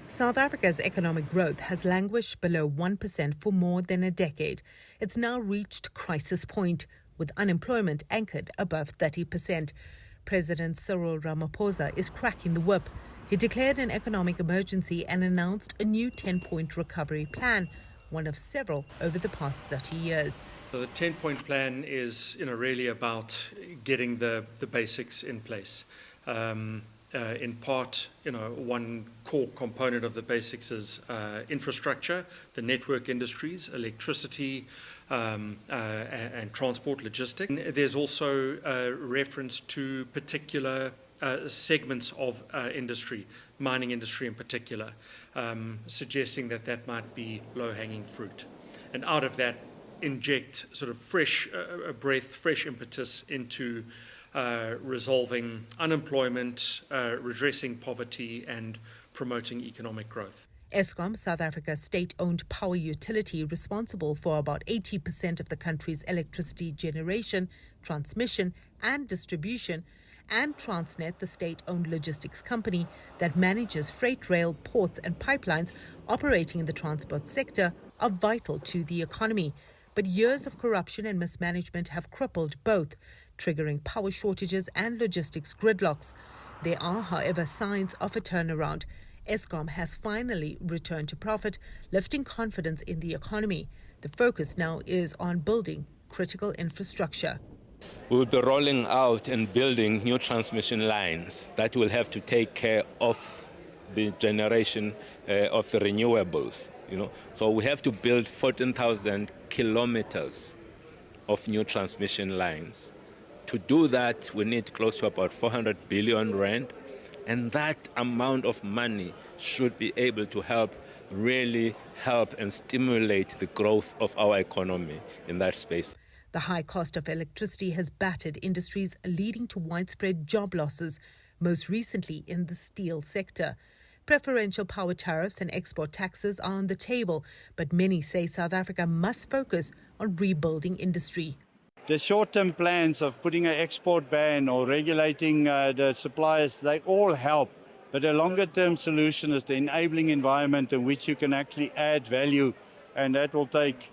South Africa's economic growth has languished below 1% for more than a decade. It's now reached crisis point, with unemployment anchored above 30%. President Cyril Ramaphosa is cracking the whip. He declared an economic emergency and announced a new 10-point recovery plan, one of several over the past 30 years. So the 10-point plan is really about getting the basics in place. In part, one core component of the basics is infrastructure, the network industries, electricity, and transport, logistics. There's also a reference to particular segments of industry, mining industry in particular, suggesting that might be low-hanging fruit. And out of that, inject sort of fresh breath, fresh impetus into resolving unemployment, redressing poverty, and promoting economic growth. Eskom, South Africa's state-owned power utility responsible for about 80% of the country's electricity generation, transmission, and distribution, and Transnet, the state-owned logistics company that manages freight rail, ports, and pipelines operating in the transport sector, are vital to the economy. But years of corruption and mismanagement have crippled both, triggering power shortages and logistics gridlocks. There are, however, signs of a turnaround. Eskom has finally returned to profit, lifting confidence in the economy. The focus now is on building critical infrastructure. We will be rolling out and building new transmission lines that will have to take care of the generation of the renewables. So we have to build 14,000 kilometers of new transmission lines. To do that, we need close to about 400 billion rand, and that amount of money should be able to really help and stimulate the growth of our economy in that space. The high cost of electricity has battered industries, leading to widespread job losses, most recently in the steel sector. Preferential power tariffs and export taxes are on the table, but many say South Africa must focus on rebuilding industry. The short-term plans of putting an export ban or regulating the suppliers, they all help. But a longer-term solution is the enabling environment in which you can actually add value, and that will take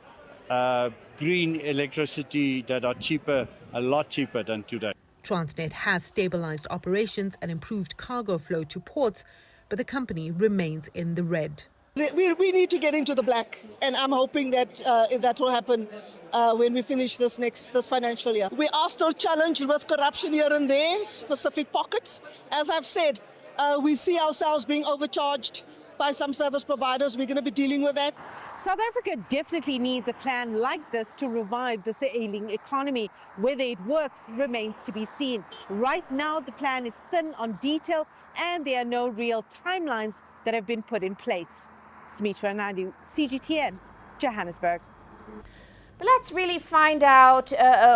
green electricity that are cheaper, a lot cheaper than today. Transnet has stabilized operations and improved cargo flow to ports, but the company remains in the red. We need to get into the black, and I'm hoping that that will happen when we finish this financial year. We are still challenged with corruption here and there, specific pockets. As I've said, we see ourselves being overcharged by some service providers. We're going to be dealing with that. South Africa definitely needs a plan like this to revive this ailing economy. Whether it works remains to be seen. Right now, the plan is thin on detail, and there are no real timelines that have been put in place. Smitra Naidu, CGTN, Johannesburg. But let's really find out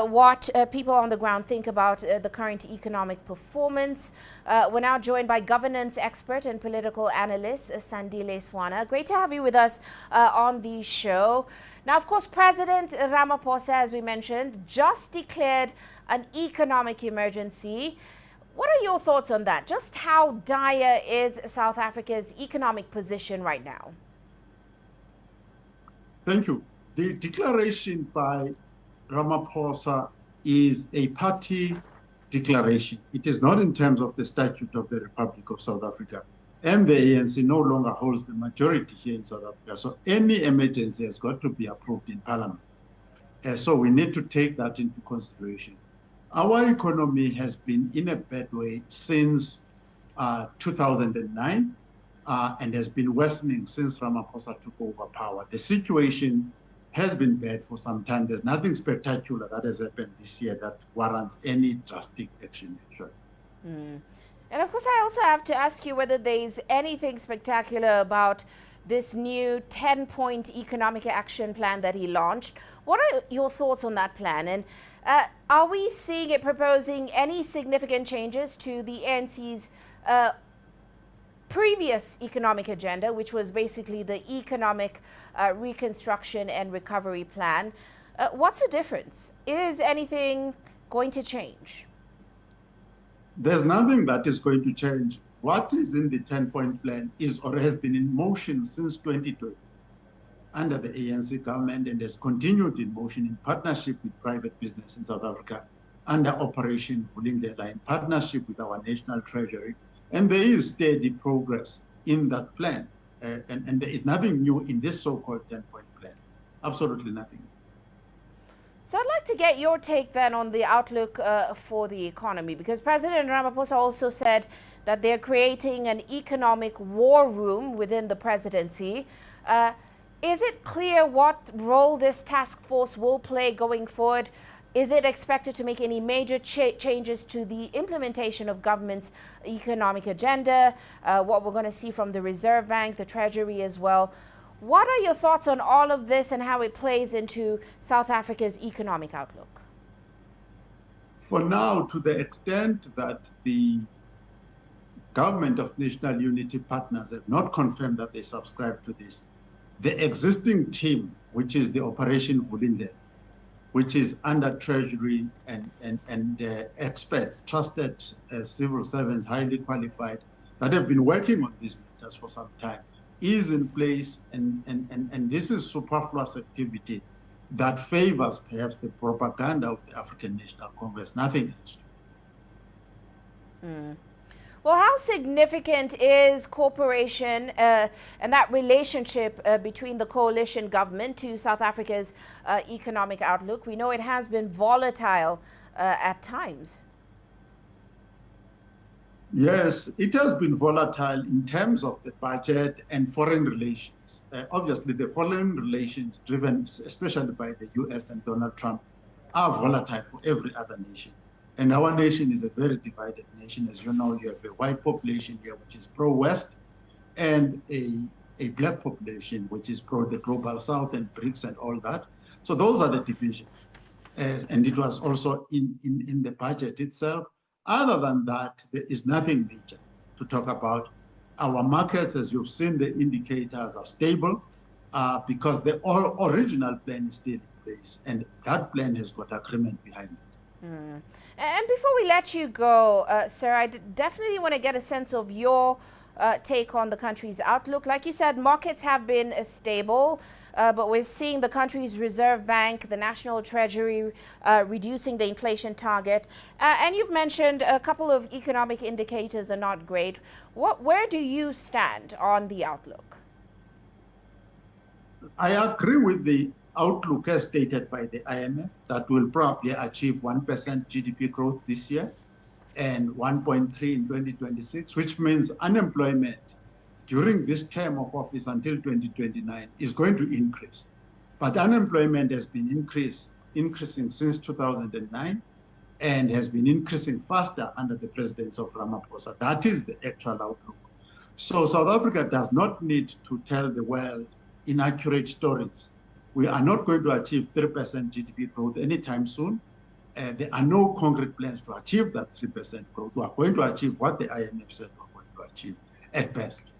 what people on the ground think about the current economic performance. We're now joined by governance expert and political analyst Sandile Swana. Great to have you with us on the show. Now, of course, President Ramaphosa, as we mentioned, just declared an economic emergency. What are your thoughts on that? Just how dire is South Africa's economic position right now? Thank you. The declaration by Ramaphosa is a party declaration. It is not in terms of the statute of the Republic of South Africa. And the ANC no longer holds the majority here in South Africa. So any emergency has got to be approved in Parliament. So we need to take that into consideration. Our economy has been in a bad way since 2009 and has been worsening since Ramaphosa took over power. The situation has been bad for some time. There's nothing spectacular that has happened this year that warrants any drastic action, actually. And of course, I also have to ask you whether there's anything spectacular about this new 10-point economic action plan that he launched. What are your thoughts on that plan? And are we seeing it proposing any significant changes to the ANC's previous economic agenda, which was basically the economic reconstruction and recovery plan? What's the difference? Is anything going to change? There's nothing that is going to change what is in the 10-point plan is or has been in motion since 2020 under the ANC government and has continued in motion in partnership with private business in South Africa under Operation Vulindlela in partnership with our National Treasury. And there is steady progress in that plan. And there is nothing new in this so-called 10-point plan. Absolutely nothing. So I'd like to get your take then on the outlook for the economy, because President Ramaphosa also said that they're creating an economic war room within the presidency. Is it clear what role this task force will play going forward? Is it expected to make any major changes to the implementation of government's economic agenda? What we're going to see from the Reserve Bank, the Treasury as well. What are your thoughts on all of this and how it plays into South Africa's economic outlook? Well, now, to the extent that the Government of National Unity partners have not confirmed that they subscribe to this, the existing team, which is the Operation Vulindlela, which is under Treasury and experts, trusted civil servants, highly qualified, that have been working on these matters for some time, is in place, and this is superfluous activity that favors perhaps the propaganda of the African National Congress, nothing else. Well, how significant is cooperation and that relationship between the coalition government to South Africa's economic outlook? We know it has been volatile at times. Yes, it has been volatile in terms of the budget and foreign relations. Obviously, the foreign relations driven especially by the US and Donald Trump are volatile for every other nation. And our nation is a very divided nation. As you know, you have a white population here, which is pro-West, and a black population, which is pro the Global South and BRICS and all that. So those are the divisions. And it was also in the budget itself. Other than that, there is nothing major to talk about. Our markets, as you've seen, the indicators are stable because the original plan is still in place. And that plan has got agreement behind it. And before we let you go, sir, I definitely want to get a sense of your take on the country's outlook. Like you said, markets have been stable, but we're seeing the country's Reserve Bank, the National Treasury reducing the inflation target. And you've mentioned a couple of economic indicators are not great. Where do you stand on the outlook? I agree with the outlook as stated by the IMF that will probably achieve 1% GDP growth this year and 1.3 in 2026, which means unemployment during this term of office until 2029 is going to increase. But unemployment has been increasing since 2009 and has been increasing faster under the presidency of Ramaphosa. That is the actual outlook. So South Africa does not need to tell the world inaccurate stories. We are not going to achieve 3% GDP growth anytime soon. There are no concrete plans to achieve that 3% growth. We are going to achieve what the IMF said we're going to achieve at best.